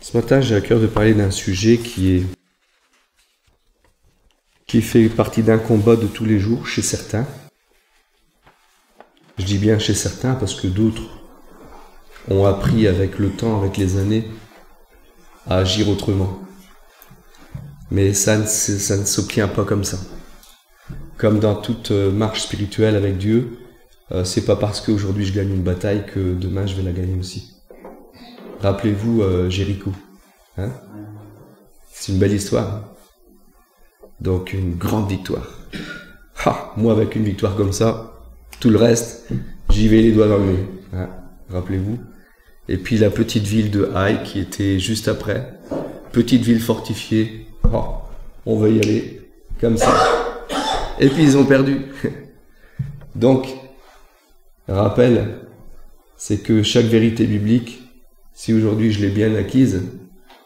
Ce matin, j'ai à cœur de parler d'un sujet qui fait partie d'un combat de tous les jours chez certains. Je dis bien chez certains parce que d'autres ont appris avec le temps, avec les années, à agir autrement. Mais ça ne s'obtient pas comme ça. Comme dans toute marche spirituelle avec Dieu, c'est pas parce qu'aujourd'hui je gagne une bataille que demain je vais la gagner aussi. Rappelez-vous Jéricho. Hein? C'est une belle histoire. Donc une grande victoire. Moi avec une victoire comme ça, tout le reste, j'y vais les doigts dans le nez. Hein? Rappelez-vous. Et puis la petite ville de Haï qui était juste après. Petite ville fortifiée. On va y aller comme ça. Et puis ils ont perdu. Donc, rappel, c'est que chaque vérité biblique, si aujourd'hui je l'ai bien acquise,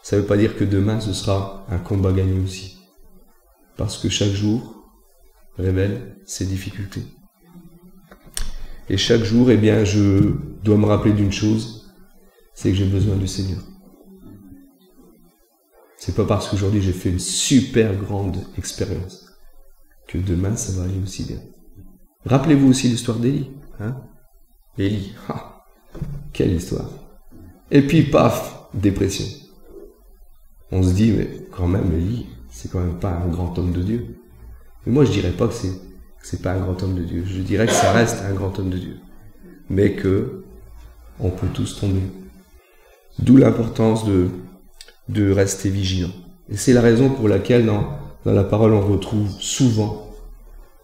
ça ne veut pas dire que demain ce sera un combat gagné aussi. Parce que chaque jour révèle ses difficultés. Et chaque jour, eh bien, je dois me rappeler d'une chose, c'est que j'ai besoin du Seigneur. C'est pas parce qu'aujourd'hui j'ai fait une super grande expérience que demain ça va aller aussi bien. Rappelez-vous aussi l'histoire d'Élie. Hein? Élie, quelle histoire. Et puis paf, dépression. On se dit, mais quand même, Élie, c'est quand même pas un grand homme de Dieu. Mais moi je dirais pas que c'est pas un grand homme de Dieu. Je dirais que ça reste un grand homme de Dieu. Mais que on peut tous tomber. D'où l'importance de rester vigilant. Et c'est la raison pour laquelle dans la parole on retrouve souvent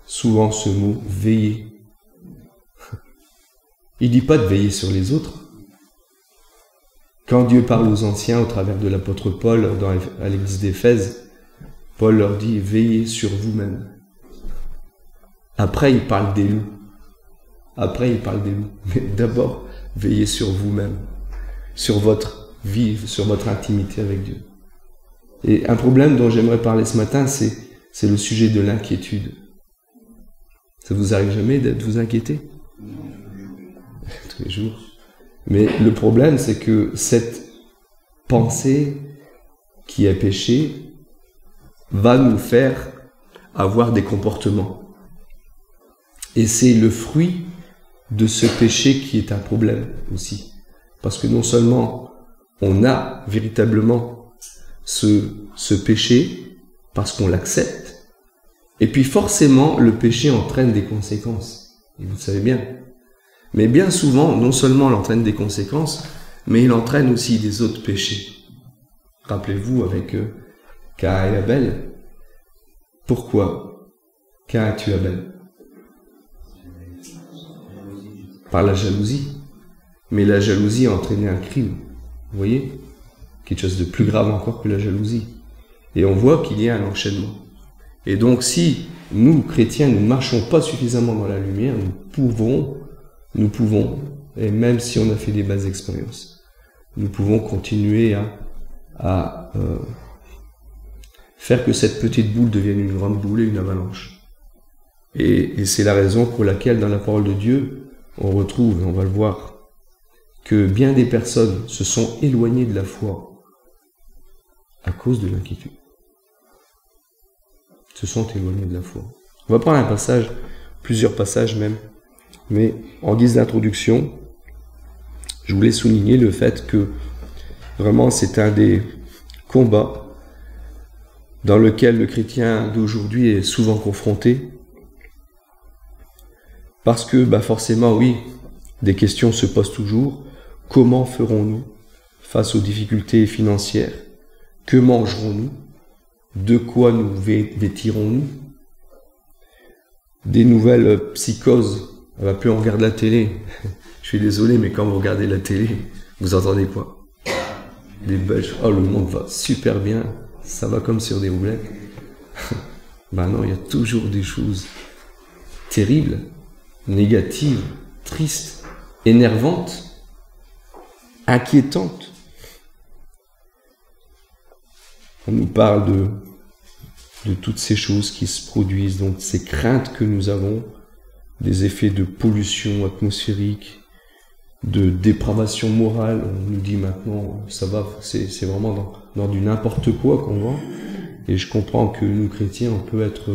ce mot « veiller ». Il ne dit pas de veiller sur les autres. Quand Dieu parle aux anciens au travers de l'apôtre Paul à l'église d'Éphèse, Paul leur dit « veillez sur vous-même ». Après il parle des loups. Mais d'abord, veillez sur vous-même, sur votre vie, sur votre intimité avec Dieu. Et un problème dont j'aimerais parler ce matin, c'est le sujet de l'inquiétude. Ça vous arrive jamais de vous inquiéter? Tous les jours. Mais le problème, c'est que cette pensée qui est péché va nous faire avoir des comportements. Et c'est le fruit de ce péché qui est un problème aussi. Parce que non seulement on a véritablement ce péché parce qu'on l'accepte, et puis forcément le péché entraîne des conséquences. Et vous le savez bien. Mais bien souvent, non seulement il entraîne des conséquences, mais il entraîne aussi des autres péchés. Rappelez-vous avec Caïn et Abel. Pourquoi Caïn a tué Abel? Par la jalousie. Mais la jalousie a entraîné un crime. Vous voyez? Quelque chose de plus grave encore que la jalousie. Et on voit qu'il y a un enchaînement. Et donc si nous, chrétiens, nous ne marchons pas suffisamment dans la lumière, nous pouvons, et même si on a fait des basses expériences, nous pouvons continuer à faire que cette petite boule devienne une grande boule et une avalanche. Et c'est la raison pour laquelle dans la parole de Dieu, on retrouve, et on va le voir, que bien des personnes se sont éloignées de la foi à cause de l'inquiétude. Se sont éloignées de la foi. On va prendre un passage, plusieurs passages même, mais en guise d'introduction, je voulais souligner le fait que vraiment c'est un des combats dans lequel le chrétien d'aujourd'hui est souvent confronté, parce que forcément oui, des questions se posent toujours. Comment ferons-nous face aux difficultés financières? Que mangerons-nous? De quoi nous vêtirons-nous? Des nouvelles psychoses. Plus on regarde la télé. Je suis désolé, mais quand vous regardez la télé, vous entendez quoi? Les Belges. Oh, le monde va super bien. Ça va comme sur des roulettes. Non, il y a toujours des choses terribles, négatives, tristes, énervantes, inquiétante. On nous parle de toutes ces choses qui se produisent, donc ces craintes que nous avons, des effets de pollution atmosphérique, de dépravation morale. On nous dit maintenant, ça va, c'est vraiment dans du n'importe quoi qu'on va. Et je comprends que nous, chrétiens, on peut être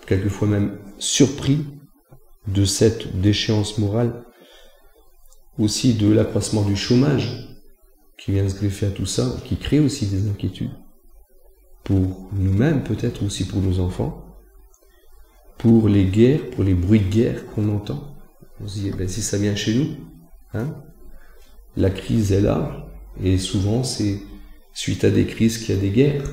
quelquefois même surpris de cette déchéance morale, aussi de l'accroissement du chômage qui vient se greffer à tout ça, qui crée aussi des inquiétudes pour nous-mêmes, peut-être aussi pour nos enfants, pour les guerres, pour les bruits de guerre qu'on entend. On se dit, ben, si ça vient chez nous, hein, la crise est là, et souvent c'est suite à des crises qu'il y a des guerres.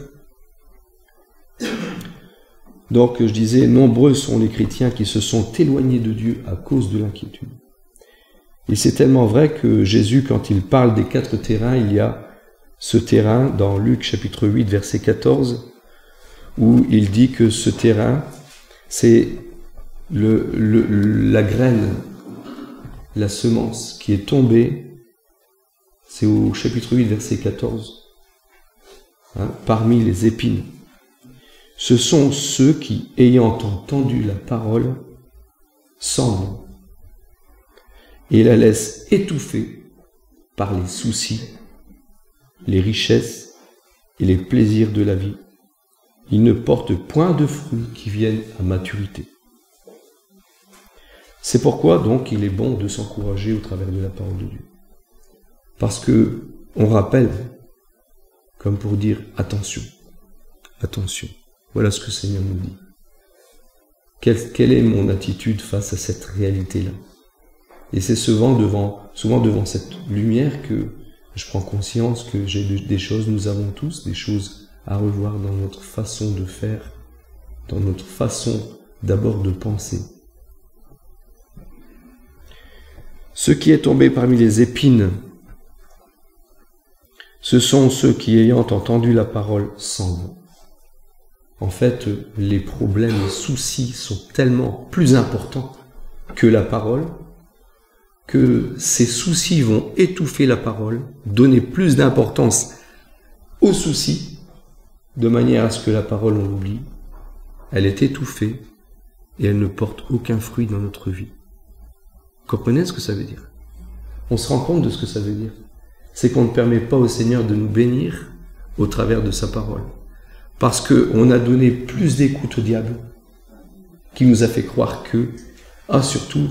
Donc je disais, nombreux sont les chrétiens qui se sont éloignés de Dieu à cause de l'inquiétude. Et c'est tellement vrai que Jésus, quand il parle des 4 terrains, il y a ce terrain dans Luc chapitre 8, verset 14, où il dit que ce terrain, c'est la graine, la semence qui est tombée, c'est au chapitre 8, verset 14, hein, parmi les épines. Ce sont ceux qui, ayant entendu la parole, s'en vont et la laissent étouffer par les soucis, les richesses et les plaisirs de la vie. Ils ne portent point de fruits qui viennent à maturité. C'est pourquoi donc il est bon de s'encourager au travers de la parole de Dieu. Parce que on rappelle, comme pour dire attention, attention. Voilà ce que le Seigneur nous dit. Quelle est mon attitude face à cette réalité-là? Et c'est souvent devant cette lumière que je prends conscience que j'ai des choses, nous avons tous des choses à revoir dans notre façon de faire, dans notre façon d'abord de penser. Ce qui est tombé parmi les épines, ce sont ceux qui, ayant entendu la parole, s'en vont. En fait, les problèmes, les soucis sont tellement plus importants que la parole, que ces soucis vont étouffer la parole, donner plus d'importance aux soucis, de manière à ce que la parole, on l'oublie. Elle est étouffée et elle ne porte aucun fruit dans notre vie. Vous comprenez ce que ça veut dire? On se rend compte de ce que ça veut dire. C'est qu'on ne permet pas au Seigneur de nous bénir au travers de sa parole. Parce qu'on a donné plus d'écoute au diable, qui nous a fait croire que, surtout,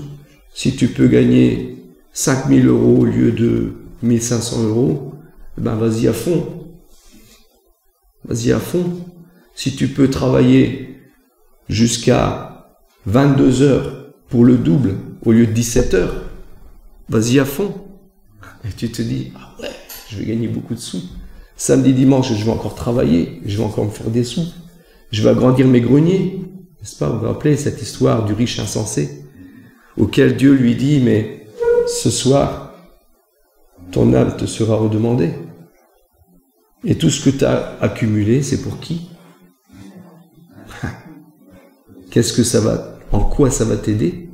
si tu peux gagner 5 000 € au lieu de 1 500 €, ben vas-y à fond. Vas-y à fond. Si tu peux travailler jusqu'à 22 heures pour le double au lieu de 17 heures, vas-y à fond. Et tu te dis, ah ouais, je vais gagner beaucoup de sous. Samedi, dimanche, je vais encore travailler, je vais encore me faire des sous, je vais agrandir mes greniers. N'est-ce pas? Vous vous rappelez cette histoire du riche insensé, auquel Dieu lui dit, mais ce soir, ton âme te sera redemandée. Et tout ce que tu as accumulé, c'est pour qui? Qu'est-ce que ça va, en quoi ça va t'aider?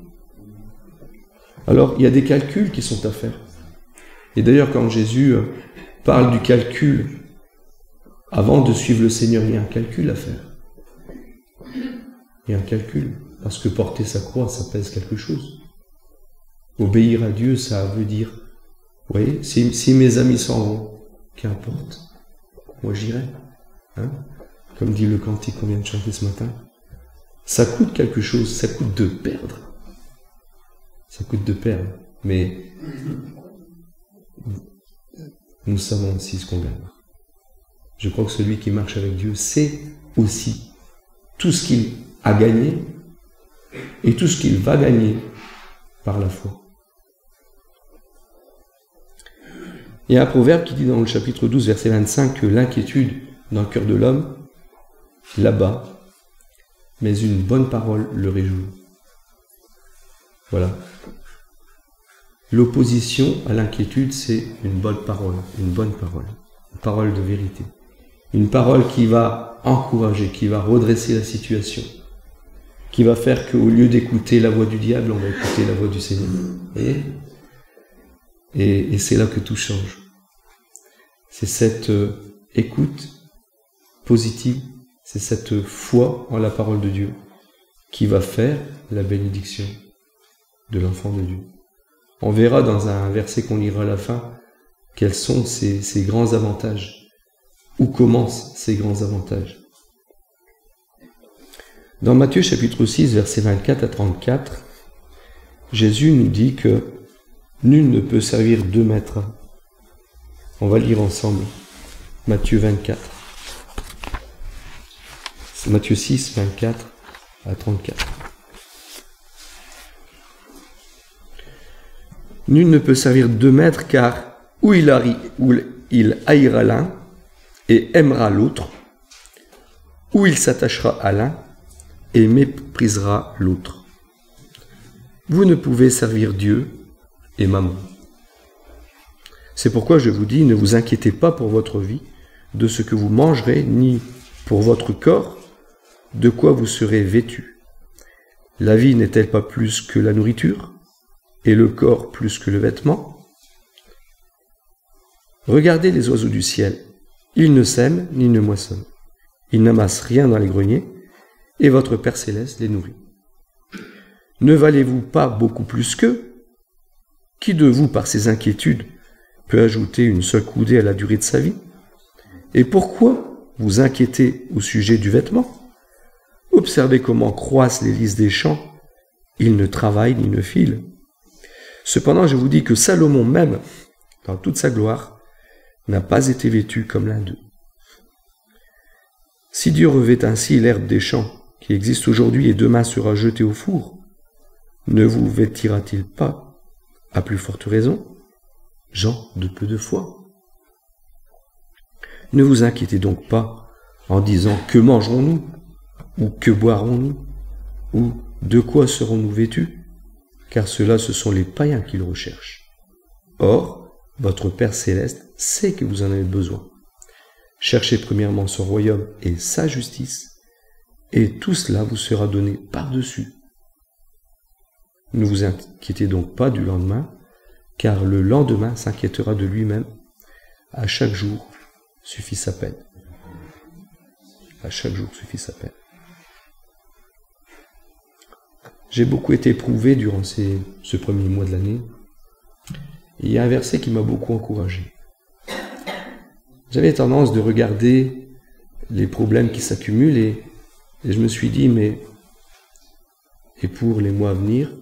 Alors, il y a des calculs qui sont à faire. Et d'ailleurs, quand Jésus parle du calcul, avant de suivre le Seigneur, il y a un calcul à faire. Il y a un calcul. Parce que porter sa croix, ça pèse quelque chose. Obéir à Dieu, ça veut dire, vous voyez, si mes amis s'en vont, qu'importe, moi j'irai. Hein? Comme dit le cantique qu'on vient de chanter ce matin. Ça coûte quelque chose, ça coûte de perdre. Ça coûte de perdre. Mais nous savons aussi ce qu'on gagne. Je crois que celui qui marche avec Dieu sait aussi tout ce qu'il a gagné et tout ce qu'il va gagner par la foi. Il y a un proverbe qui dit dans le chapitre 12, verset 25, que l'inquiétude dans le cœur de l'homme l'abat, mais une bonne parole le réjouit. Voilà. L'opposition à l'inquiétude, c'est une bonne parole, une parole de vérité. Une parole qui va encourager, qui va redresser la situation, qui va faire qu'au lieu d'écouter la voix du diable, on va écouter la voix du Seigneur. Et c'est là que tout change. C'est cette écoute positive, c'est cette foi en la parole de Dieu qui va faire la bénédiction de l'enfant de Dieu. On verra dans un verset qu'on lira à la fin quels sont ces grands avantages. Où commencent ces grands avantages? Dans Matthieu chapitre 6, versets 24 à 34, Jésus nous dit que nul ne peut servir 2 maîtres. On va lire ensemble Matthieu 24. C'est Matthieu 6, 24 à 34. Nul ne peut servir 2 maîtres, car ou il haïra l'un et aimera l'autre, ou il s'attachera à l'un et méprisera l'autre. Vous ne pouvez servir Dieu et Mammon. C'est pourquoi je vous dis, ne vous inquiétez pas pour votre vie, de ce que vous mangerez, ni pour votre corps, de quoi vous serez vêtus. La vie n'est-elle pas plus que la nourriture, et le corps plus que le vêtement? Regardez les oiseaux du ciel, ils ne sèment ni ne moissonnent, ils n'amassent rien dans les greniers, et votre Père céleste les nourrit. Ne valez-vous pas beaucoup plus qu'eux? Qui de vous, par ses inquiétudes, peut ajouter une seule coudée à la durée de sa vie? Et pourquoi vous inquiétez au sujet du vêtement? Observez comment croissent les lys des champs, ils ne travaillent ni ne filent. Cependant, je vous dis que Salomon même, dans toute sa gloire, n'a pas été vêtu comme l'un d'eux. Si Dieu revêt ainsi l'herbe des champs, qui existe aujourd'hui et demain sera jetée au four, ne vous vêtira-t-il pas, à plus forte raison, gens de peu de foi? Ne vous inquiétez donc pas en disant « Que mangerons-nous » ou « Que boirons-nous » ou « De quoi serons-nous vêtus » car ceux-là, ce sont les païens qui le recherchent. Or, votre Père céleste sait que vous en avez besoin. Cherchez premièrement son royaume et sa justice, et tout cela vous sera donné par-dessus. Ne vous inquiétez donc pas du lendemain, car le lendemain s'inquiétera de lui-même. À chaque jour suffit sa peine. À chaque jour suffit sa peine. J'ai beaucoup été éprouvé durant ce premier mois de l'année. Il y a un verset qui m'a beaucoup encouragé. J'avais tendance de regarder les problèmes qui s'accumulent et je me suis dit, mais et pour les mois à venir,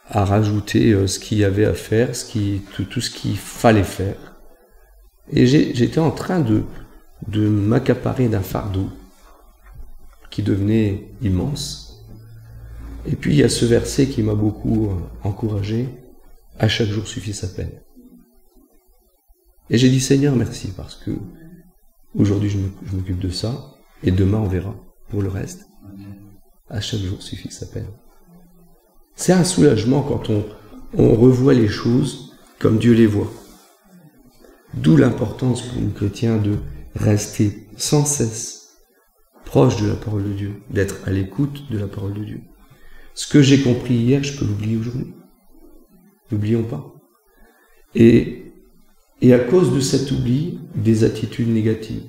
à rajouter ce qu'il y avait à faire, tout ce qu'il fallait faire. Et j'étais en train de m'accaparer d'un fardeau qui devenait immense. Et puis il y a ce verset qui m'a beaucoup encouragé, « À chaque jour suffit sa peine ». Et j'ai dit « Seigneur, merci, parce que aujourd'hui je m'occupe de ça, et demain on verra pour le reste. À chaque jour suffit sa peine ». C'est un soulagement quand on revoit les choses comme Dieu les voit. D'où l'importance pour nous chrétiens de rester sans cesse proche de la parole de Dieu, d'être à l'écoute de la parole de Dieu. Ce que j'ai compris hier, je peux l'oublier aujourd'hui. N'oublions pas. Et à cause de cet oubli, des attitudes négatives.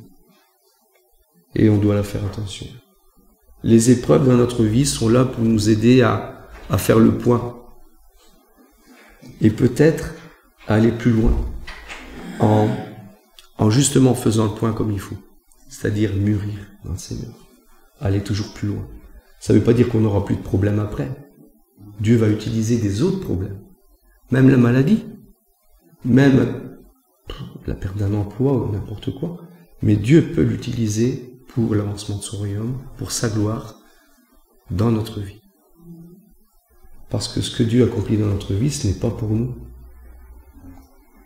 Et on doit la faire attention. Les épreuves dans notre vie sont là pour nous aider à faire le point. Et peut-être à aller plus loin. En justement faisant le point comme il faut. C'est-à-dire mûrir dans le Seigneur. Aller toujours plus loin. Ça ne veut pas dire qu'on n'aura plus de problèmes après. Dieu va utiliser des autres problèmes. Même la maladie. Même la perte d'un emploi ou n'importe quoi. Mais Dieu peut l'utiliser pour l'avancement de son royaume, pour sa gloire, dans notre vie. Parce que ce que Dieu accomplit dans notre vie, ce n'est pas pour nous.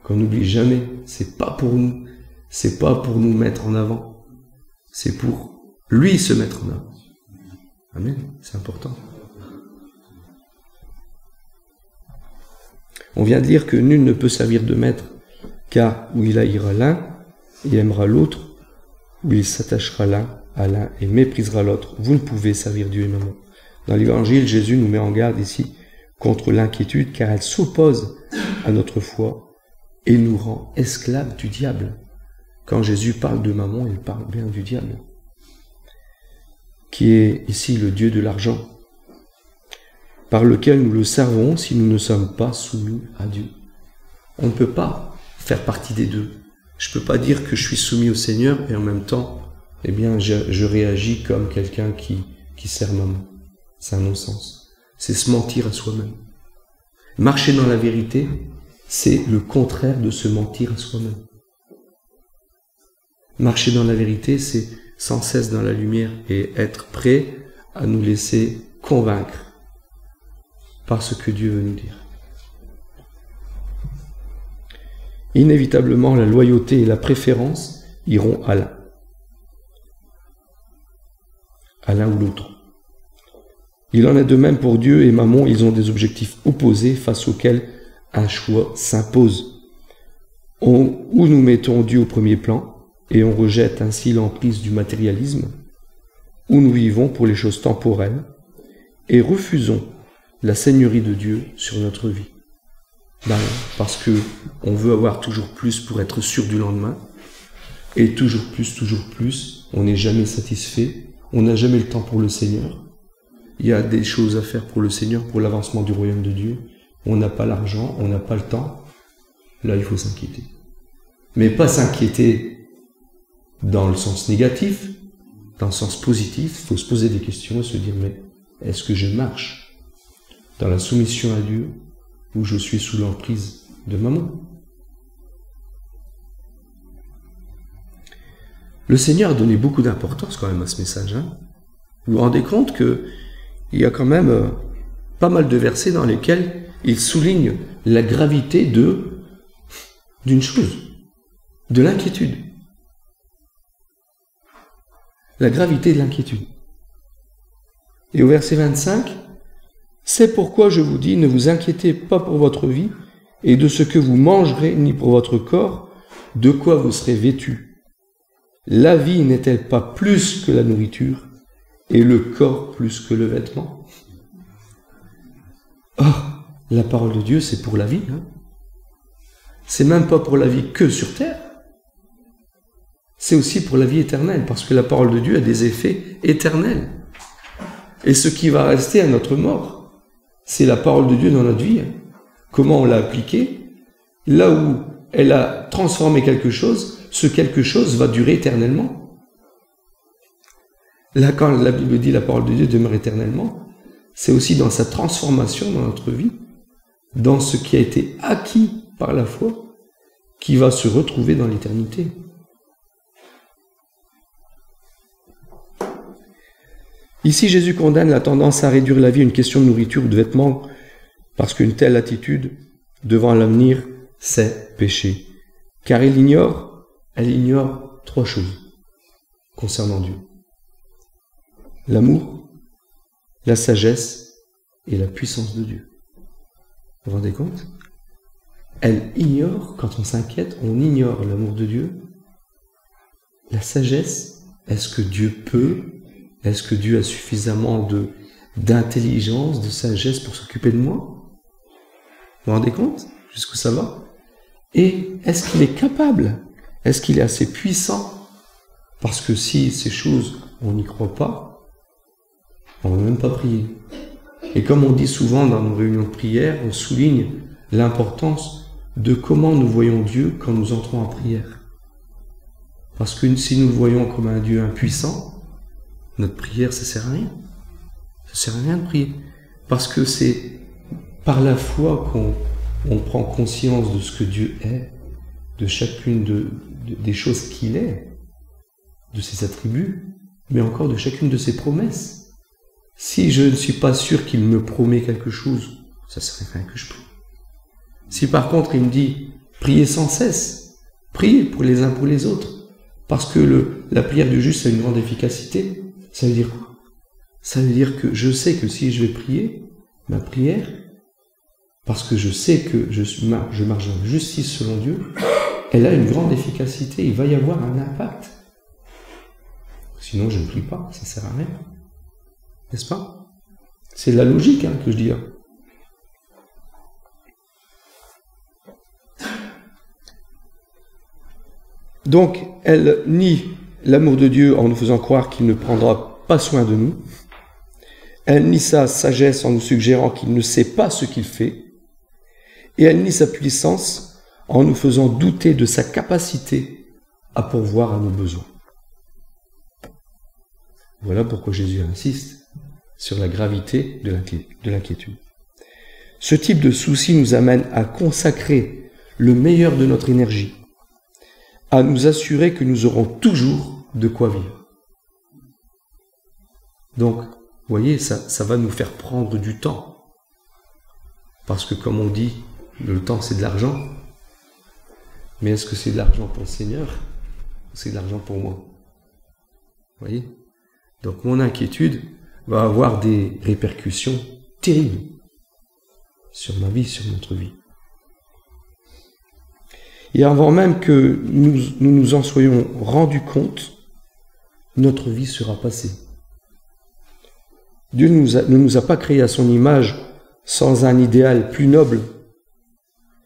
Qu'on n'oublie jamais, c'est pas pour nous. C'est pas pour nous mettre en avant. C'est pour lui se mettre en avant. Amen, c'est important. On vient de lire que nul ne peut servir de maître, car où il haïra l'un, il aimera l'autre, où il s'attachera l'un à l'un et méprisera l'autre. Vous ne pouvez servir Dieu et Mammon. Dans l'Évangile, Jésus nous met en garde ici contre l'inquiétude, car elle s'oppose à notre foi et nous rend esclaves du diable. Quand Jésus parle de Mammon, il parle bien du diable, qui est ici le dieu de l'argent. par lequel nous le servons si nous ne sommes pas soumis à Dieu. On ne peut pas faire partie des deux. Je ne peux pas dire que je suis soumis au Seigneur et en même temps, eh bien, je réagis comme quelqu'un qui sert maman. C'est un non-sens. C'est se mentir à soi-même. Marcher dans la vérité, c'est le contraire de se mentir à soi-même. Marcher dans la vérité, c'est sans cesse dans la lumière et être prêt à nous laisser convaincre par ce que Dieu veut nous dire. Inévitablement, la loyauté et la préférence iront à l'un ou l'autre. Il en est de même pour Dieu et Mammon, ils ont des objectifs opposés face auxquels un choix s'impose. Ou nous mettons Dieu au premier plan, et on rejette ainsi l'emprise du matérialisme, où nous vivons pour les choses temporelles, et refusons la seigneurie de Dieu sur notre vie. Parce que on veut avoir toujours plus pour être sûr du lendemain, et toujours plus, on n'est jamais satisfait, on n'a jamais le temps pour le Seigneur. Il y a des choses à faire pour le Seigneur, pour l'avancement du royaume de Dieu. On n'a pas l'argent, on n'a pas le temps. Là, il faut s'inquiéter. Mais pas s'inquiéter dans le sens négatif, dans le sens positif. Il faut se poser des questions et se dire, mais est-ce que je marche dans la soumission à Dieu ou je suis sous l'emprise de maman? Le Seigneur a donné beaucoup d'importance quand même à ce message. Vous vous rendez compte qu'il y a quand même pas mal de versets dans lesquels il souligne la gravité d'une chose, de l'inquiétude. La gravité de l'inquiétude. Et au verset 25, « C'est pourquoi je vous dis, ne vous inquiétez pas pour votre vie et de ce que vous mangerez, ni pour votre corps, de quoi vous serez vêtus. La vie n'est-elle pas plus que la nourriture et le corps plus que le vêtement ?» Oh, la parole de Dieu, c'est pour la vie. C'est même pas pour la vie que sur terre. C'est aussi pour la vie éternelle, parce que la parole de Dieu a des effets éternels. Et ce qui va rester à notre mort, c'est la parole de Dieu dans notre vie. Comment on l'a appliquée, là où elle a transformé quelque chose, ce quelque chose va durer éternellement. Là, quand la Bible dit la parole de Dieu demeure éternellement, c'est aussi dans sa transformation dans notre vie, dans ce qui a été acquis par la foi, qui va se retrouver dans l'éternité. Ici, Jésus condamne la tendance à réduire la vie à une question de nourriture ou de vêtements, parce qu'une telle attitude devant l'avenir, c'est péché. Car elle ignore trois choses concernant Dieu. L'amour, la sagesse et la puissance de Dieu. Vous vous rendez compte? Elle ignore, quand on s'inquiète, on ignore l'amour de Dieu. La sagesse, est-ce que Dieu peut? Est-ce que Dieu a suffisamment d'intelligence, de sagesse pour s'occuper de moi? Vous vous rendez compte jusqu'où ça va? Et est-ce qu'il est capable? Est-ce qu'il est assez puissant? Parce que si ces choses, on n'y croit pas, on ne va même pas prier. Et comme on dit souvent dans nos réunions de prière, on souligne l'importance de comment nous voyons Dieu quand nous entrons en prière. Parce que si nous le voyons comme un Dieu impuissant, notre prière, ça ne sert à rien. Ça ne sert à rien de prier. Parce que c'est par la foi qu'on prend conscience de ce que Dieu est, de chacune des choses qu'il est, de ses attributs, mais encore de chacune de ses promesses. Si je ne suis pas sûr qu'il me promet quelque chose, ça ne sert à rien que je prie. Si par contre il me dit, priez sans cesse, priez pour les uns pour les autres, parce que la prière du juste a une grande efficacité, ça veut dire quoi? Ça veut dire que je sais que si je vais prier, ma prière, parce que je sais que je marche dans la justice selon Dieu, elle a une grande efficacité, il va y avoir un impact. Sinon je ne prie pas, ça ne sert à rien. N'est-ce pas? C'est la logique que je dis. Donc, elle nie l'amour de Dieu en nous faisant croire qu'il ne prendra pas soin de nous. Elle nie sa sagesse en nous suggérant qu'il ne sait pas ce qu'il fait. Et elle nie sa puissance en nous faisant douter de sa capacité à pourvoir à nos besoins. Voilà pourquoi Jésus insiste sur la gravité de l'inquiétude. Ce type de souci nous amène à consacrer le meilleur de notre énergie, à nous assurer que nous aurons toujours de quoi vivre. Donc, vous voyez, ça va nous faire prendre du temps. Parce que comme on dit, le temps c'est de l'argent. Mais est-ce que c'est de l'argent pour le Seigneur ou c'est de l'argent pour moi? Vous voyez? Donc mon inquiétude va avoir des répercussions terribles sur ma vie, sur notre vie. Et avant même que nous en soyons rendus compte, notre vie sera passée. Dieu ne nous a pas créés à son image sans un idéal plus noble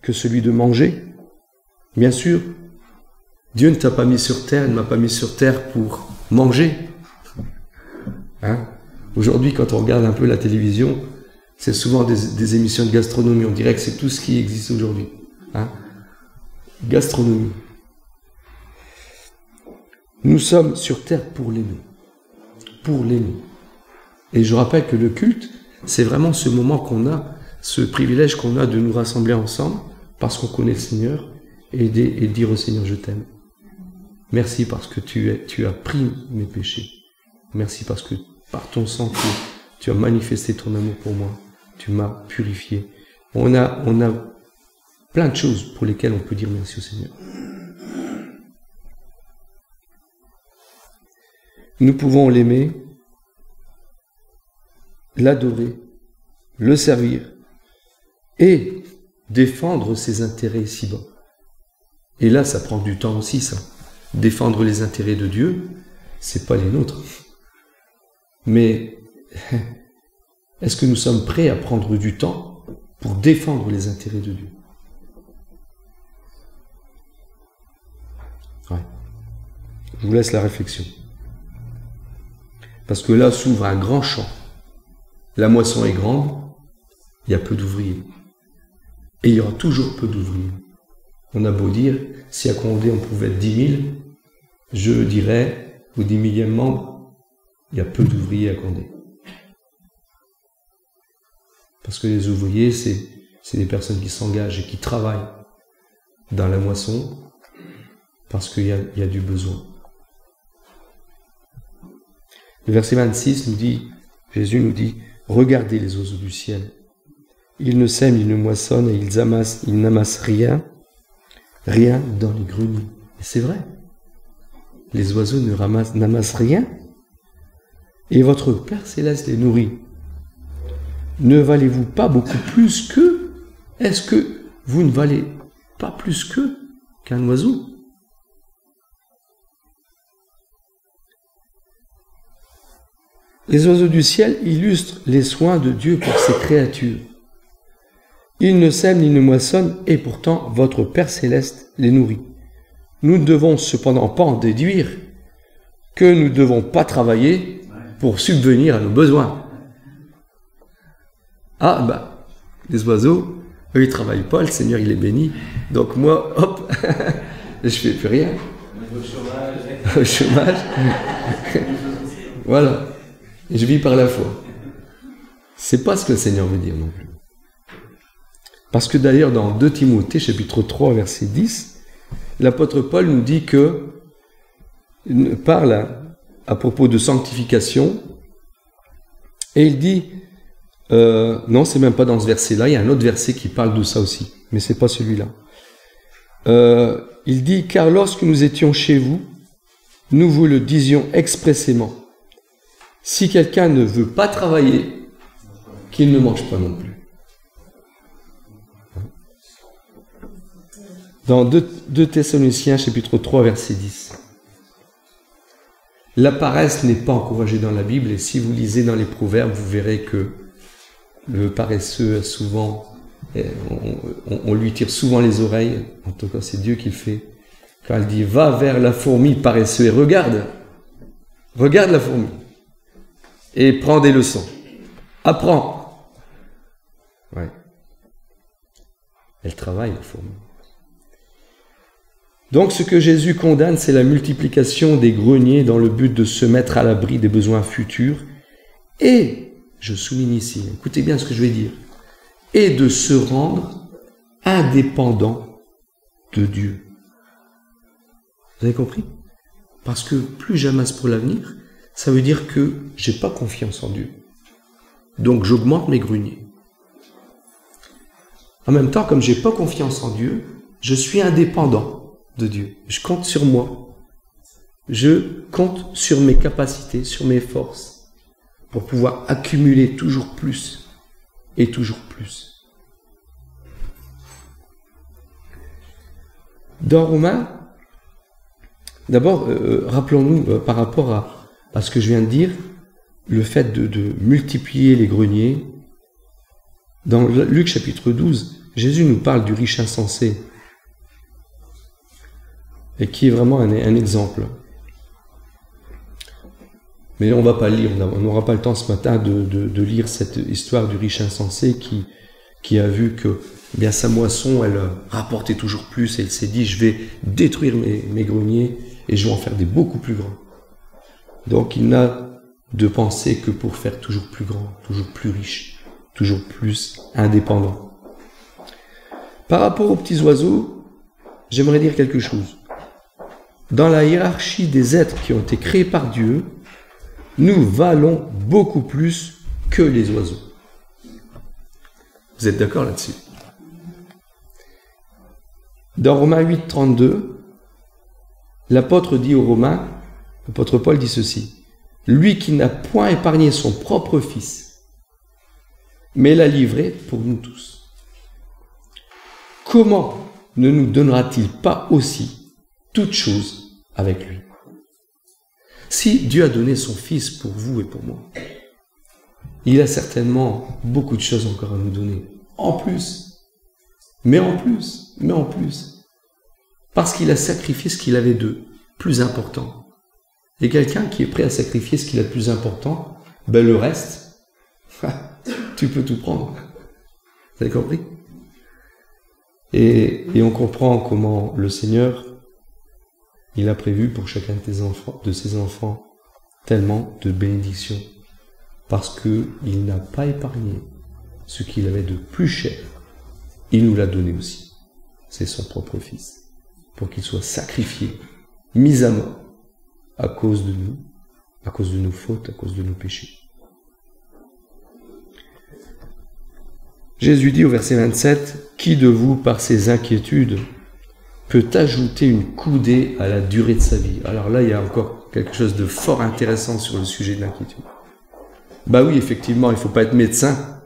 que celui de manger. Bien sûr, Dieu ne t'a pas mis sur terre, il ne m'a pas mis sur terre pour manger. Hein? Aujourd'hui, quand on regarde un peu la télévision, c'est souvent des émissions de gastronomie. On dirait que c'est tout ce qui existe aujourd'hui. Hein? Gastronomie. Nous sommes sur terre pour l'aimer. Pour l'aimer. Et je rappelle que le culte, c'est vraiment ce moment qu'on a, ce privilège qu'on a de nous rassembler ensemble parce qu'on connaît le Seigneur et dire au Seigneur, je t'aime. Merci parce que tu as pris mes péchés. Merci parce que par ton sang, tu as manifesté ton amour pour moi. Tu m'as purifié. On a plein de choses pour lesquelles on peut dire merci au Seigneur. Nous pouvons l'aimer, l'adorer, le servir et défendre ses intérêts ici-bas. Et là, ça prend du temps aussi, ça. Défendre les intérêts de Dieu, c'est pas les nôtres. Mais est-ce que nous sommes prêts à prendre du temps pour défendre les intérêts de Dieu? Ouais. Je vous laisse la réflexion. Parce que là s'ouvre un grand champ. La moisson est grande, il y a peu d'ouvriers. Et il y aura toujours peu d'ouvriers. On a beau dire, si à Condé on pouvait être 10 000, je dirais, au 10 millième membre, il y a peu d'ouvriers à Condé. Parce que les ouvriers, c'est des personnes qui s'engagent et qui travaillent dans la moisson, parce qu'il y a du besoin. Le verset 26 nous dit, Jésus nous dit, regardez les oiseaux du ciel. Ils ne sèment, ils ne moissonnent et ils n'amassent rien dans les greniers. Et c'est vrai. Les oiseaux n'amassent rien. Et votre Père Céleste les nourrit. Ne valez-vous pas beaucoup plus qu'eux? Est-ce que vous ne valez pas plus qu'eux, qu'un oiseau? Les oiseaux du ciel illustrent les soins de Dieu pour ses créatures. Ils ne sèment ni ne moissonnent, et pourtant votre Père Céleste les nourrit. Nous ne devons cependant pas en déduire que nous ne devons pas travailler pour subvenir à nos besoins. Ah, les oiseaux, eux, ils ne travaillent pas, le Seigneur, il les bénit. Donc moi, hop, je ne fais plus rien. Au chômage. Voilà. Et je vis par la foi. C'est pas ce que le Seigneur veut dire non plus. Parce que d'ailleurs, dans 2 Timothée, chapitre 3, verset 10, l'apôtre Paul nous dit parle à propos de sanctification, et il dit, non, c'est même pas dans ce verset-là, il y a un autre verset qui parle de ça aussi, mais c'est pas celui-là. Il dit, car lorsque nous étions chez vous, nous vous le disions expressément. Si quelqu'un ne veut pas travailler, qu'il ne mange pas non plus. Dans 2 Thessaloniciens, chapitre 3, verset 10. La paresse n'est pas encouragée dans la Bible, et si vous lisez dans les Proverbes, vous verrez que le paresseux, souvent, on lui tire souvent les oreilles, en tout cas c'est Dieu qui le fait, quand il dit « Va vers la fourmi paresseux et regarde la fourmi, et prends des leçons. » Apprends. Ouais. Elle travaille, la fourmi. Donc, ce que Jésus condamne, c'est la multiplication des greniers dans le but de se mettre à l'abri des besoins futurs et, je souligne ici, écoutez bien ce que je vais dire, et de se rendre indépendant de Dieu. Vous avez compris? Parce que plus j'amasse pour l'avenir, ça veut dire que j'ai pas confiance en Dieu. Donc, j'augmente mes greniers. En même temps, comme j'ai pas confiance en Dieu, je suis indépendant de Dieu. Je compte sur moi. Je compte sur mes capacités, sur mes forces, pour pouvoir accumuler toujours plus et toujours plus. Dans Romains, d'abord, rappelons-nous par rapport à ce que je viens de dire, le fait de multiplier les greniers. Dans Luc chapitre 12, Jésus nous parle du riche insensé, et qui est vraiment un exemple. Mais on ne va pas le lire, on n'aura pas le temps ce matin de lire cette histoire du riche insensé qui a vu que bien sa moisson, elle rapportait toujours plus, et il s'est dit, je vais détruire mes greniers, et je vais en faire des beaucoup plus grands. Donc il n'a de penser que pour faire toujours plus grand, toujours plus riche, toujours plus indépendant. Par rapport aux petits oiseaux, j'aimerais dire quelque chose. Dans la hiérarchie des êtres qui ont été créés par Dieu, nous valons beaucoup plus que les oiseaux. Vous êtes d'accord là-dessus? Dans Romains 8, 32, l'apôtre dit aux Romains, l'apôtre Paul dit ceci, « Lui qui n'a point épargné son propre fils, mais l'a livré pour nous tous. Comment ne nous donnera-t-il pas aussi toutes choses avec lui? » Si Dieu a donné son Fils pour vous et pour moi, il a certainement beaucoup de choses encore à nous donner. En plus, mais en plus, parce qu'il a sacrifié ce qu'il avait de plus important. Et quelqu'un qui est prêt à sacrifier ce qu'il a de plus important, ben le reste, tu peux tout prendre. Vous avez compris? Et on comprend comment le Seigneur, il a prévu pour chacun de ses enfants tellement de bénédictions, parce qu'il n'a pas épargné ce qu'il avait de plus cher. Il nous l'a donné aussi. C'est son propre Fils, pour qu'il soit sacrifié, mis à mort, à cause de nous, à cause de nos fautes, à cause de nos péchés. Jésus dit au verset 27, « Qui de vous, par ses inquiétudes, peut ajouter une coudée à la durée de sa vie ?» Alors là, il y a encore quelque chose de fort intéressant sur le sujet de l'inquiétude. Bah oui, effectivement, il ne faut pas être médecin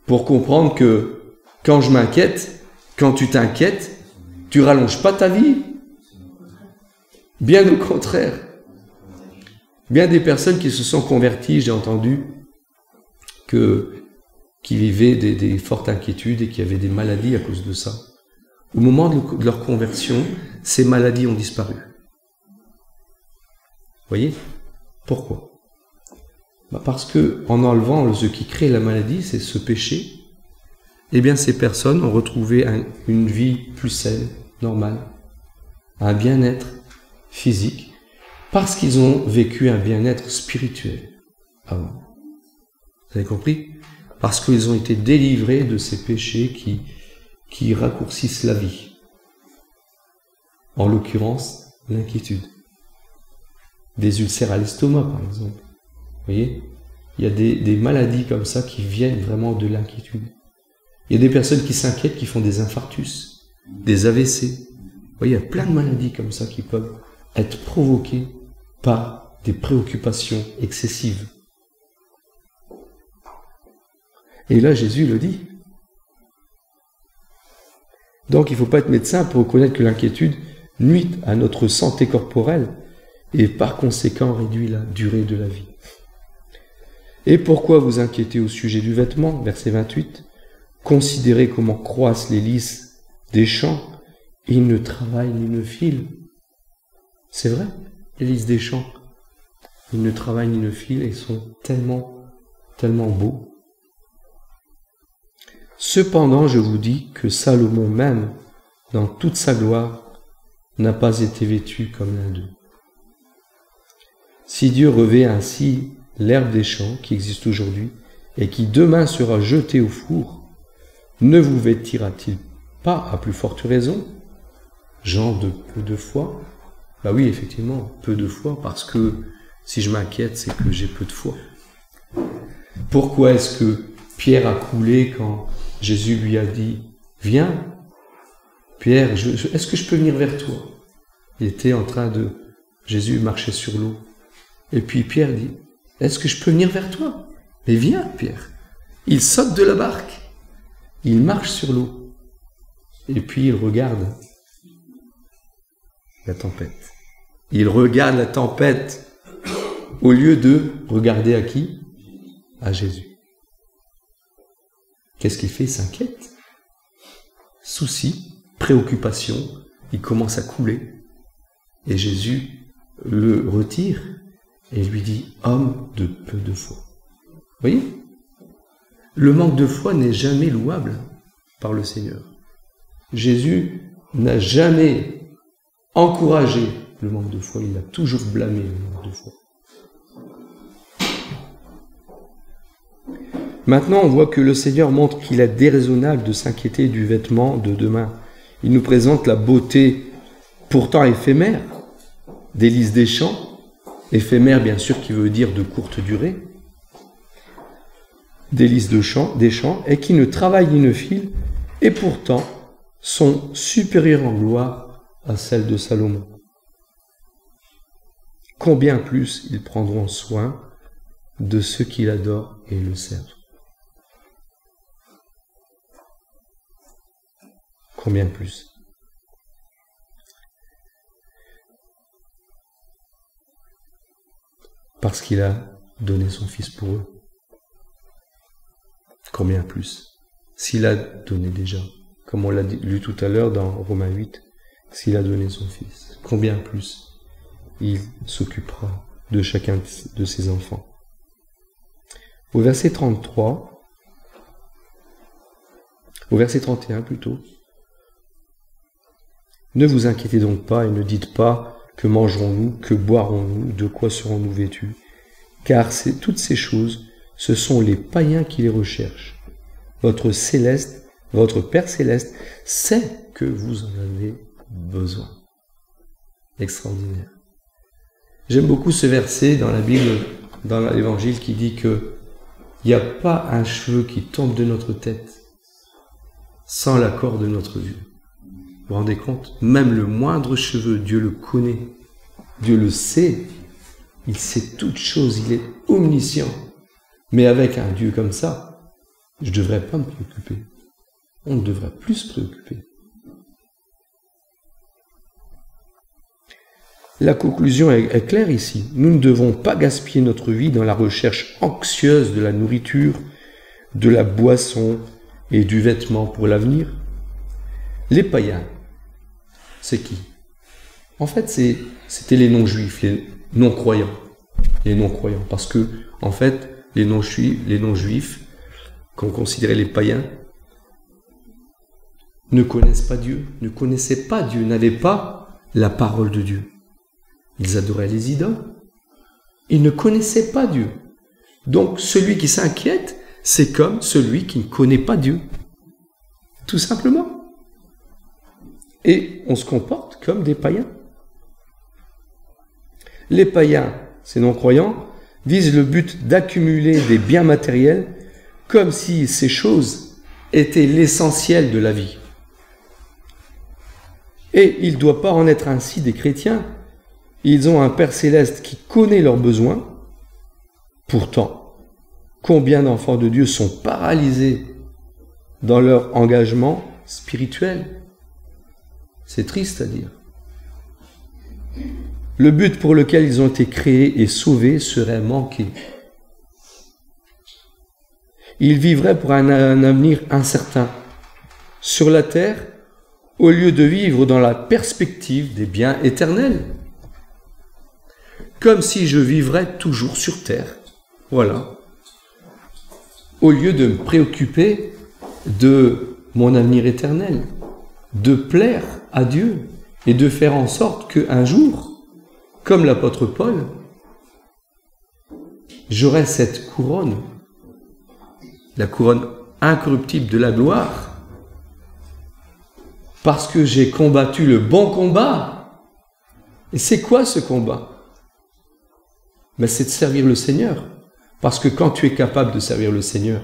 pour comprendre que quand je m'inquiète, quand tu t'inquiètes, tu rallonges pas ta vie. Bien au contraire. Bien des personnes qui se sont converties, j'ai entendu, qui vivaient des fortes inquiétudes et qui avaient des maladies à cause de ça. Au moment de leur conversion, ces maladies ont disparu. Vous voyez? Pourquoi? Parce que en enlevant ce qui crée la maladie, c'est ce péché, eh bien ces personnes ont retrouvé une vie plus saine, normale, un bien-être physique, parce qu'ils ont vécu un bien-être spirituel avant. Vous avez compris? Parce qu'ils ont été délivrés de ces péchés qui raccourcissent la vie. En l'occurrence, l'inquiétude. Des ulcères à l'estomac, par exemple. Vous voyez? Il y a des maladies comme ça qui viennent vraiment de l'inquiétude. Il y a des personnes qui s'inquiètent, qui font des infarctus, des AVC. Vous voyez, il y a plein de maladies comme ça qui peuvent être provoquées par des préoccupations excessives. Et là, Jésus le dit. Donc, il ne faut pas être médecin pour reconnaître que l'inquiétude nuit à notre santé corporelle et par conséquent réduit la durée de la vie. Et pourquoi vous inquiétez au sujet du vêtement? Verset 28. Considérez comment croissent les lys des champs. Ils ne travaillent ni ne filent. C'est vrai, les lys des champs. Ils ne travaillent ni ne filent et sont tellement tellement beau. Cependant, je vous dis que Salomon même, dans toute sa gloire, n'a pas été vêtu comme l'un d'eux. Si Dieu revêt ainsi l'herbe des champs qui existe aujourd'hui et qui demain sera jetée au four, ne vous vêtira-t-il pas à plus forte raison, gens de peu de foi? Bah oui, effectivement, peu de foi, parce que si je m'inquiète, c'est que j'ai peu de foi. Pourquoi est-ce que Pierre a coulé quand Jésus lui a dit « Viens, Pierre, est-ce que je peux venir vers toi ?» Il était en train de... Jésus marchait sur l'eau. Et puis Pierre dit « Est-ce que je peux venir vers toi ?»« Mais viens, Pierre !» Il saute de la barque. Il marche sur l'eau. Et puis il regarde la tempête. Il regarde la tempête au lieu de regarder à qui? À Jésus. Qu'est-ce qu'il fait? Il s'inquiète. Souci, préoccupation, il commence à couler. Et Jésus le retire et lui dit « Homme de peu de foi ». Vous voyez? Le manque de foi n'est jamais louable par le Seigneur. Jésus n'a jamais encouragé le manque de foi, il a toujours blâmé le manque de foi. Maintenant, on voit que le Seigneur montre qu'il est déraisonnable de s'inquiéter du vêtement de demain. Il nous présente la beauté pourtant éphémère des lys des champs, éphémère bien sûr qui veut dire de courte durée, des lys des champs, et qui ne travaillent ni ne filent, et pourtant sont supérieures en gloire à celles de Salomon. Combien plus ils prendront soin de ceux qui l'adorent et le servent. Combien plus? Parce qu'il a donné son Fils pour eux. Combien plus? S'il a donné déjà, comme on l'a lu tout à l'heure dans Romains 8, s'il a donné son Fils, combien plus il s'occupera de chacun de ses enfants. Au verset 33, au verset 31 plutôt, ne vous inquiétez donc pas et ne dites pas que mangerons-nous, que boirons-nous, de quoi serons-nous vêtus, car toutes ces choses, ce sont les païens qui les recherchent. Votre Père céleste sait que vous en avez besoin. Extraordinaire. J'aime beaucoup ce verset dans la Bible, dans l'Évangile, qui dit que il n'y a pas un cheveu qui tombe de notre tête sans l'accord de notre Dieu. Vous vous rendez compte? Même le moindre cheveu, Dieu le connaît. Dieu le sait. Il sait toutes choses. Il est omniscient. Mais avec un Dieu comme ça, je ne devrais pas me préoccuper. On ne devrait plus se préoccuper. La conclusion est claire ici. Nous ne devons pas gaspiller notre vie dans la recherche anxieuse de la nourriture, de la boisson et du vêtement pour l'avenir. Les païens, c'est qui? En fait, c'était les non-juifs, les non-croyants. Les non-croyants. Parce que, en fait, les non-juifs, qu'on considérait les païens, ne connaissent pas Dieu, ne connaissaient pas Dieu, n'avaient pas la parole de Dieu. Ils adoraient les idoles. Ils ne connaissaient pas Dieu. Donc, celui qui s'inquiète, c'est comme celui qui ne connaît pas Dieu. Tout simplement. Et on se comporte comme des païens. Les païens, ces non-croyants, visent le but d'accumuler des biens matériels comme si ces choses étaient l'essentiel de la vie. Et il ne doit pas en être ainsi des chrétiens. Ils ont un Père céleste qui connaît leurs besoins. Pourtant, combien d'enfants de Dieu sont paralysés dans leur engagement spirituel? C'est triste à dire. Le but pour lequel ils ont été créés et sauvés serait manqué. Ils vivraient pour un avenir incertain sur la terre au lieu de vivre dans la perspective des biens éternels. Comme si je vivrais toujours sur terre. Voilà. au lieu de me préoccuper de mon avenir éternel, de plaire à Dieu et de faire en sorte qu'un jour, comme l'apôtre Paul, j'aurai cette couronne, la couronne incorruptible de la gloire, parce que j'ai combattu le bon combat. Et c'est quoi ce combat? Ben, c'est de servir le Seigneur. Parce que quand tu es capable de servir le Seigneur,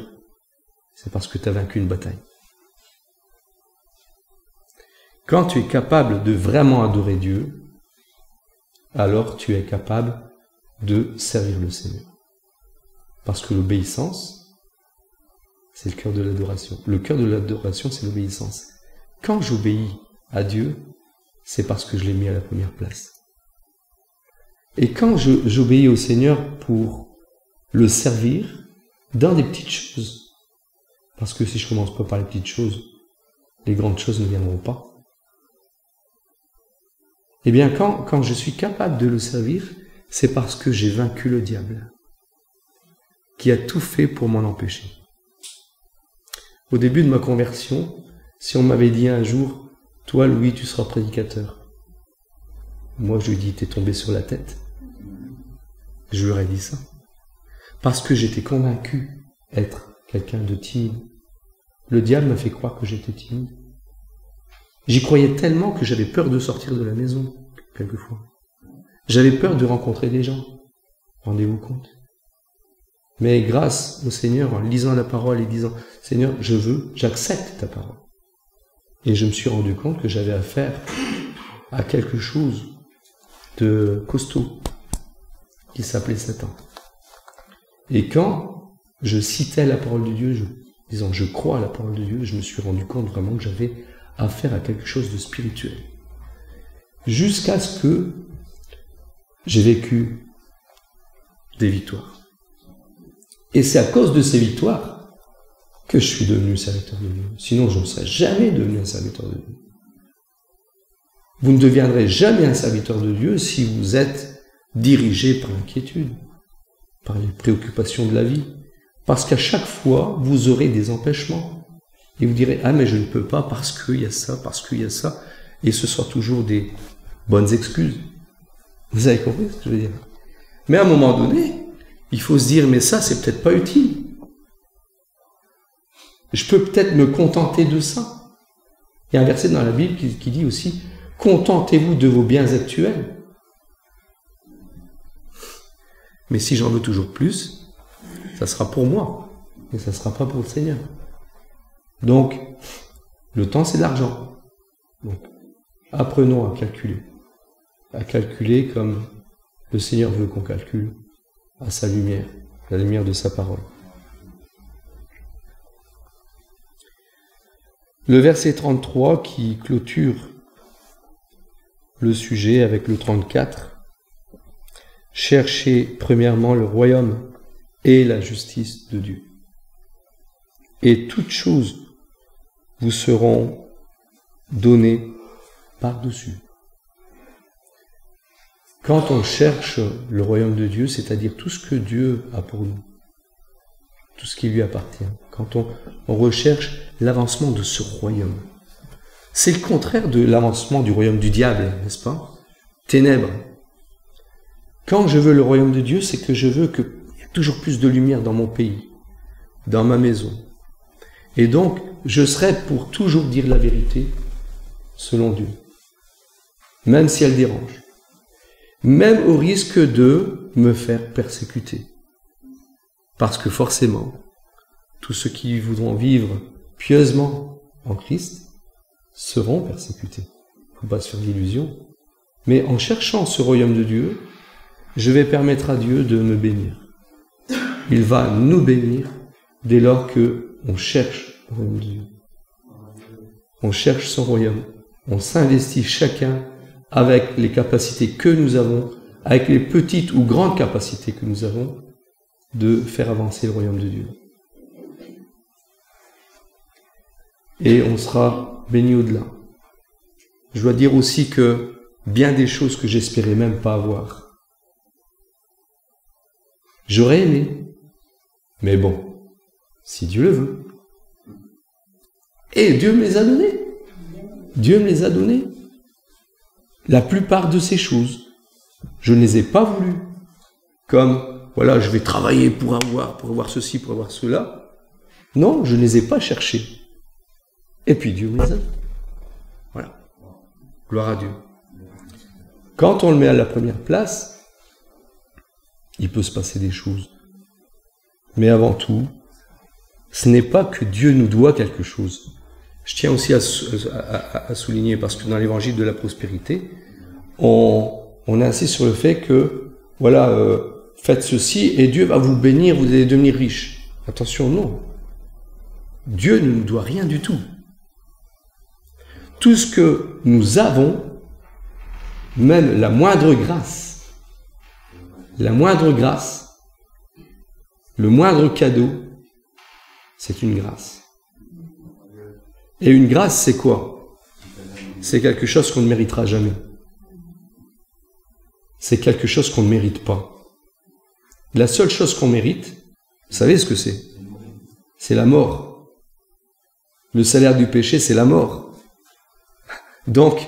c'est parce que tu as vaincu une bataille. Quand tu es capable de vraiment adorer Dieu, alors tu es capable de servir le Seigneur. Parce que l'obéissance, c'est le cœur de l'adoration. Le cœur de l'adoration, c'est l'obéissance. Quand j'obéis à Dieu, c'est parce que je l'ai mis à la première place. Et quand j'obéis au Seigneur pour le servir dans des petites choses, parce que si je commence pas par les petites choses, les grandes choses ne viendront pas. Eh bien, quand je suis capable de le servir, c'est parce que j'ai vaincu le diable, qui a tout fait pour m'en empêcher. Au début de ma conversion, si on m'avait dit un jour, « Toi, Louis, tu seras prédicateur », moi, je lui ai dit, « T'es tombé sur la tête ». Je lui aurais dit ça. Parce que j'étais convaincu être quelqu'un de timide. Le diable m'a fait croire que j'étais timide. J'y croyais tellement que j'avais peur de sortir de la maison, quelquefois. J'avais peur de rencontrer des gens. Rendez-vous compte. Mais grâce au Seigneur, en lisant la parole et disant, « Seigneur, j'accepte ta parole. » Et je me suis rendu compte que j'avais affaire à quelque chose de costaud, qui s'appelait Satan. Et quand je citais la parole de Dieu, disant je crois à la parole de Dieu, je me suis rendu compte vraiment que j'avais affaire à quelque chose de spirituel. Jusqu'à ce que j'ai vécu des victoires. Et c'est à cause de ces victoires que je suis devenu serviteur de Dieu. Sinon, je ne serais jamais devenu un serviteur de Dieu. Vous ne deviendrez jamais un serviteur de Dieu si vous êtes dirigé par l'inquiétude, par les préoccupations de la vie. Parce qu'à chaque fois, vous aurez des empêchements. Et vous direz, ah mais je ne peux pas parce qu'il y a ça, parce qu'il y a ça. Et ce sera toujours des bonnes excuses. Vous avez compris ce que je veux dire? Mais à un moment donné, il faut se dire, mais ça, c'est peut-être pas utile. Je peux peut-être me contenter de ça. Il y a un verset dans la Bible qui dit aussi, contentez-vous de vos biens actuels. Mais si j'en veux toujours plus, ça sera pour moi, mais ça ne sera pas pour le Seigneur. Donc, le temps, c'est de l'argent. Donc, apprenons à calculer comme le Seigneur veut qu'on calcule, à sa lumière, la lumière de sa parole. Le verset 33 qui clôture le sujet avec le 34. Cherchez premièrement le royaume et la justice de Dieu. Et toutes choses vous seront données par-dessus. Quand on cherche le royaume de Dieu, c'est-à-dire tout ce que Dieu a pour nous, tout ce qui lui appartient, quand on recherche l'avancement de ce royaume, c'est le contraire de l'avancement du royaume du diable, n'est-ce pas? Ténèbres. Quand je veux le royaume de Dieu, c'est que je veux qu'il y ait toujours plus de lumière dans mon pays, dans ma maison. Et donc, je serai pour toujours dire la vérité selon Dieu, même si elle dérange, même au risque de me faire persécuter. Parce que forcément, tous ceux qui voudront vivre pieusement en Christ seront persécutés. Il ne faut pas se faire d'illusions. Mais en cherchant ce royaume de Dieu, je vais permettre à Dieu de me bénir. Il va nous bénir dès lors qu'on cherche le royaume de Dieu. On cherche son royaume. On s'investit chacun avec les capacités que nous avons, avec les petites ou grandes capacités que nous avons, de faire avancer le royaume de Dieu. Et on sera béni au-delà. Je dois dire aussi que bien des choses que j'espérais même pas avoir, j'aurais aimé, mais bon, Si Dieu le veut. Et Dieu me les a donnés. Dieu me les a donnés. La plupart de ces choses, je ne les ai pas voulues. Comme, voilà, je vais travailler pour avoir ceci, pour avoir cela. Non, je ne les ai pas cherchées. Et puis Dieu me les a donnés. Voilà. Gloire à Dieu. Quand on le met à la première place, il peut se passer des choses. Mais avant tout, ce n'est pas que Dieu nous doit quelque chose. Je tiens aussi à souligner, parce que dans l'évangile de la prospérité, on insiste sur le fait que, voilà, faites ceci et Dieu va vous bénir, vous allez devenir riche. Attention, non. Dieu ne nous doit rien du tout. Tout ce que nous avons, même la moindre grâce, le moindre cadeau, c'est une grâce. Et une grâce, c'est quoi? C'est quelque chose qu'on ne méritera jamais. C'est quelque chose qu'on ne mérite pas. La seule chose qu'on mérite, vous savez ce que c'est? C'est la mort. Le salaire du péché, c'est la mort. Donc,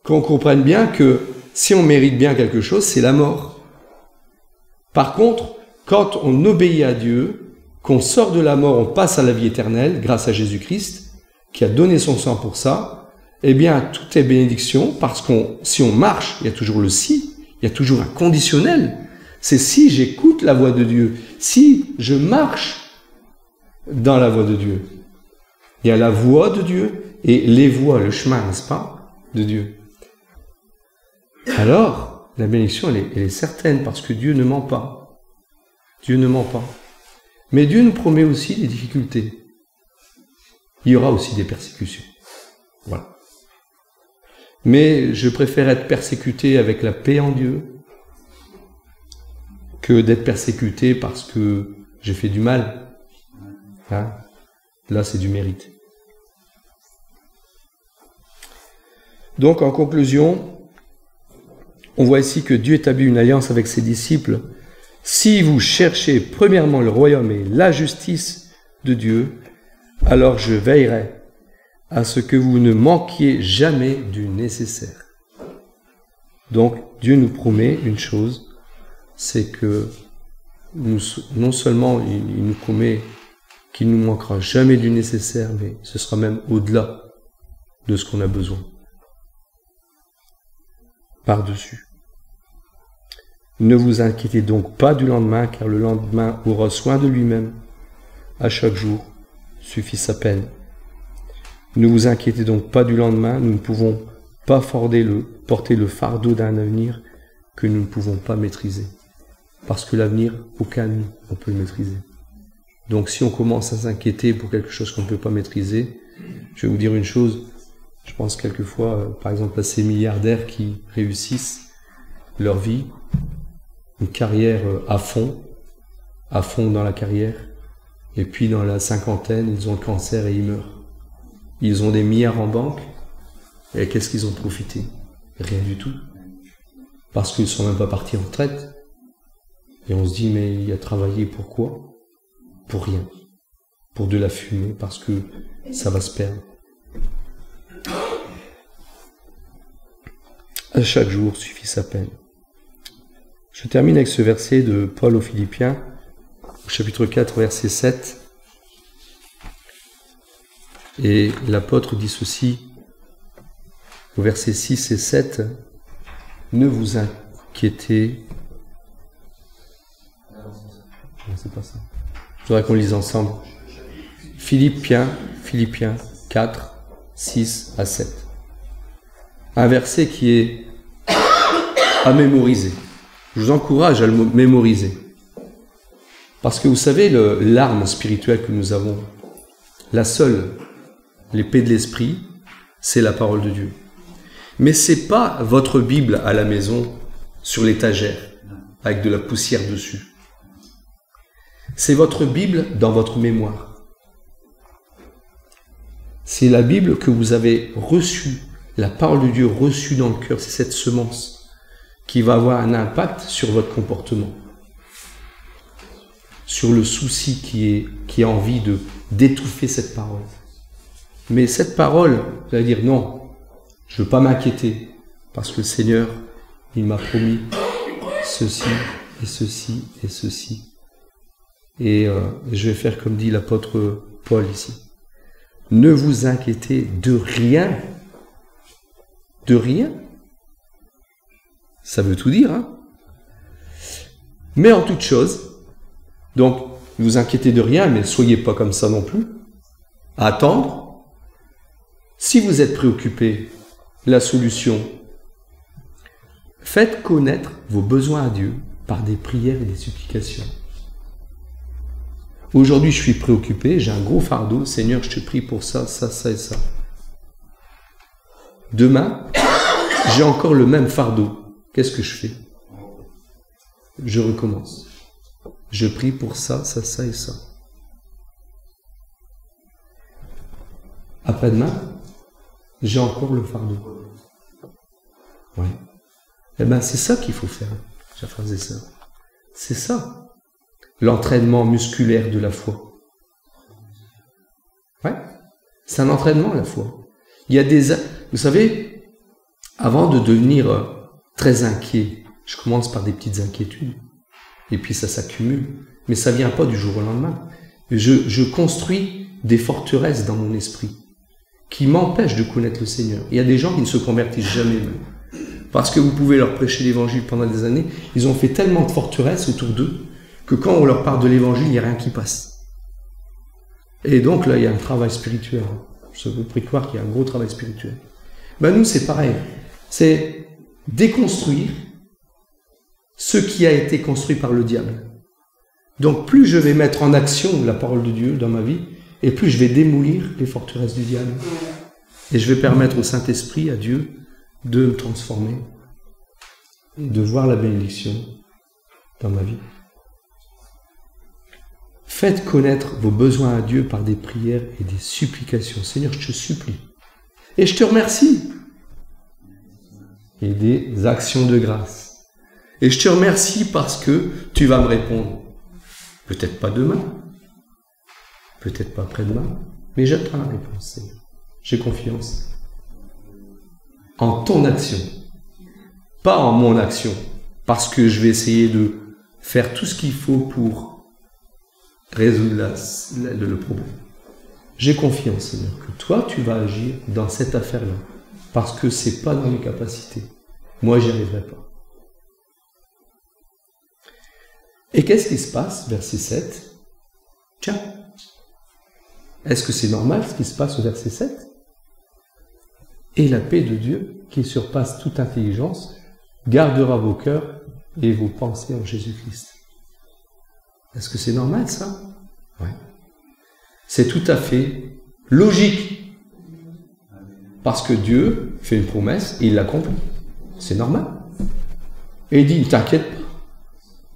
qu'on comprenne bien que si on mérite bien quelque chose, c'est la mort. Par contre, quand on obéit à Dieu, qu'on sort de la mort, on passe à la vie éternelle, grâce à Jésus-Christ, qui a donné son sang pour ça, eh bien, tout est bénédiction, parce que si on marche, il y a toujours le si, il y a toujours un conditionnel. C'est si j'écoute la voix de Dieu, si je marche dans la voix de Dieu. Il y a la voix de Dieu et les voies, le chemin, n'est-ce pas, de Dieu. Alors, la bénédiction, elle est certaine, parce que Dieu ne ment pas. Dieu ne ment pas. Mais Dieu nous promet aussi des difficultés. Il y aura aussi des persécutions. Voilà. Mais je préfère être persécuté avec la paix en Dieu que d'être persécuté parce que j'ai fait du mal. Hein? Là, c'est du mérite. Donc, en conclusion, on voit ici que Dieu établit une alliance avec ses disciples. Si vous cherchez premièrement le royaume et la justice de Dieu, alors je veillerai à ce que vous ne manquiez jamais du nécessaire. Donc, Dieu nous promet une chose, c'est que non seulement il nous promet qu'il ne nous manquera jamais du nécessaire, mais ce sera même au-delà de ce qu'on a besoin. Par-dessus. Ne vous inquiétez donc pas du lendemain, car le lendemain aura soin de lui-même. À chaque jour suffit sa peine. Ne vous inquiétez donc pas du lendemain, nous ne pouvons pas porter le fardeau d'un avenir que nous ne pouvons pas maîtriser. Parce que l'avenir, aucun de nous, on peut le maîtriser. Donc si on commence à s'inquiéter pour quelque chose qu'on ne peut pas maîtriser, je vais vous dire une chose, je pense quelquefois, par exemple, à ces milliardaires qui réussissent leur vie, une carrière à fond dans la carrière, et puis dans la cinquantaine, ils ont le cancer et ils meurent. Ils ont des milliards en banque, et qu'est-ce qu'ils ont profité? Rien du tout. Parce qu'ils ne sont même pas partis en retraite. Et on se dit, mais il a travaillé pour quoi? Pour rien. Pour de la fumée, parce que ça va se perdre. À chaque jour suffit sa peine. Je termine avec ce verset de Paul aux Philippiens, au chapitre 4, verset 7. Et l'apôtre dit ceci, au verset 6 et 7, « Ne vous inquiétez... » Non, c'est pas ça. Je voudrais qu'on lise ensemble. Philippiens 4, 6 à 7. Un verset qui est à mémoriser. Je vous encourage à le mémoriser. Parce que vous savez, l'arme spirituelle que nous avons, la seule, l'épée de l'esprit, c'est la parole de Dieu. Mais c'est pas votre Bible à la maison, sur l'étagère, avec de la poussière dessus. C'est votre Bible dans votre mémoire. C'est la Bible que vous avez reçue, la parole de Dieu reçue dans le cœur, c'est cette semence qui va avoir un impact sur votre comportement, sur le souci qui a envie d'étouffer cette parole. Mais cette parole, vous allez dire non, je ne veux pas m'inquiéter, parce que le Seigneur, il m'a promis ceci et ceci et ceci. Et je vais faire comme dit l'apôtre Paul ici. Ne vous inquiétez de rien. De rien. Ça veut tout dire, hein. Mais en toute chose, donc, ne vous inquiétez de rien, mais soyez pas comme ça non plus. À attendre. Si vous êtes préoccupé, la solution, faites connaître vos besoins à Dieu par des prières et des supplications. Aujourd'hui, je suis préoccupé, j'ai un gros fardeau. Seigneur, je te prie pour ça, ça, ça et ça. Demain, j'ai encore le même fardeau. Qu'est-ce que je fais? Je recommence. Je prie pour ça, ça, ça et ça. Après-demain, j'ai encore le fardeau. Ouais. Eh bien, c'est ça qu'il faut faire, chers frères et sœurs. C'est ça. L'entraînement musculaire de la foi. Ouais. C'est un entraînement, la foi. Il y a des... Vous savez, avant de devenir très inquiet, je commence par des petites inquiétudes. Et puis ça s'accumule. Mais ça ne vient pas du jour au lendemain. Je construis des forteresses dans mon esprit qui m'empêchent de connaître le Seigneur. Il y a des gens qui ne se convertissent jamais. Parce que vous pouvez leur prêcher l'évangile pendant des années. Ils ont fait tellement de forteresses autour d'eux que quand on leur parle de l'évangile, il n'y a rien qui passe. Et donc là, il y a un travail spirituel. Je vous prie de croire qu'il y a un gros travail spirituel. Ben nous, c'est pareil. C'est déconstruire ce qui a été construit par le diable. Donc plus je vais mettre en action la parole de Dieu dans ma vie, et plus je vais démolir les forteresses du diable. Et je vais permettre au Saint-Esprit, à Dieu, de me transformer, et de voir la bénédiction dans ma vie. Faites connaître vos besoins à Dieu par des prières et des supplications. Seigneur, je te supplie. Et je te remercie. Et des actions de grâce. Et je te remercie parce que tu vas me répondre. Peut-être pas demain. Peut-être pas après-demain. Mais j'attends la réponse, Seigneur. J'ai confiance. En ton action. Pas en mon action. Parce que je vais essayer de faire tout ce qu'il faut pour résoudre le problème. J'ai confiance, Seigneur, que toi, tu vas agir dans cette affaire-là. Parce que ce n'est pas dans mes capacités. Moi, j'y arriverai pas. Et qu'est-ce qui se passe, verset 7? Tiens, est-ce que c'est normal ce qui se passe au verset 7? Et la paix de Dieu, qui surpasse toute intelligence, gardera vos cœurs et vos pensées en Jésus-Christ. Est-ce que c'est normal, ça? Oui. C'est tout à fait logique. Parce que Dieu fait une promesse et il l'accomplit. C'est normal. Et il dit, ne t'inquiète pas.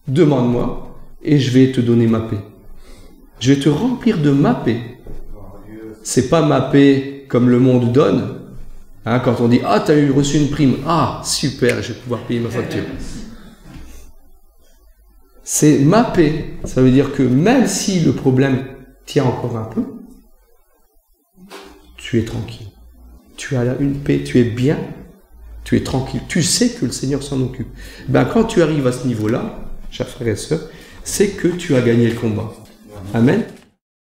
Demande-moi et je vais te donner ma paix. Je vais te remplir de ma paix. C'est pas ma paix comme le monde donne. Hein, quand on dit, ah, tu as reçu une prime. Ah, super, je vais pouvoir payer ma facture. C'est ma paix. Ça veut dire que même si le problème tient encore un peu, tu es tranquille. Tu as là une paix, tu es bien, tu es tranquille. Tu sais que le Seigneur s'en occupe. Ben, quand tu arrives à ce niveau-là, chers frères et sœurs, c'est que tu as gagné le combat. Amen.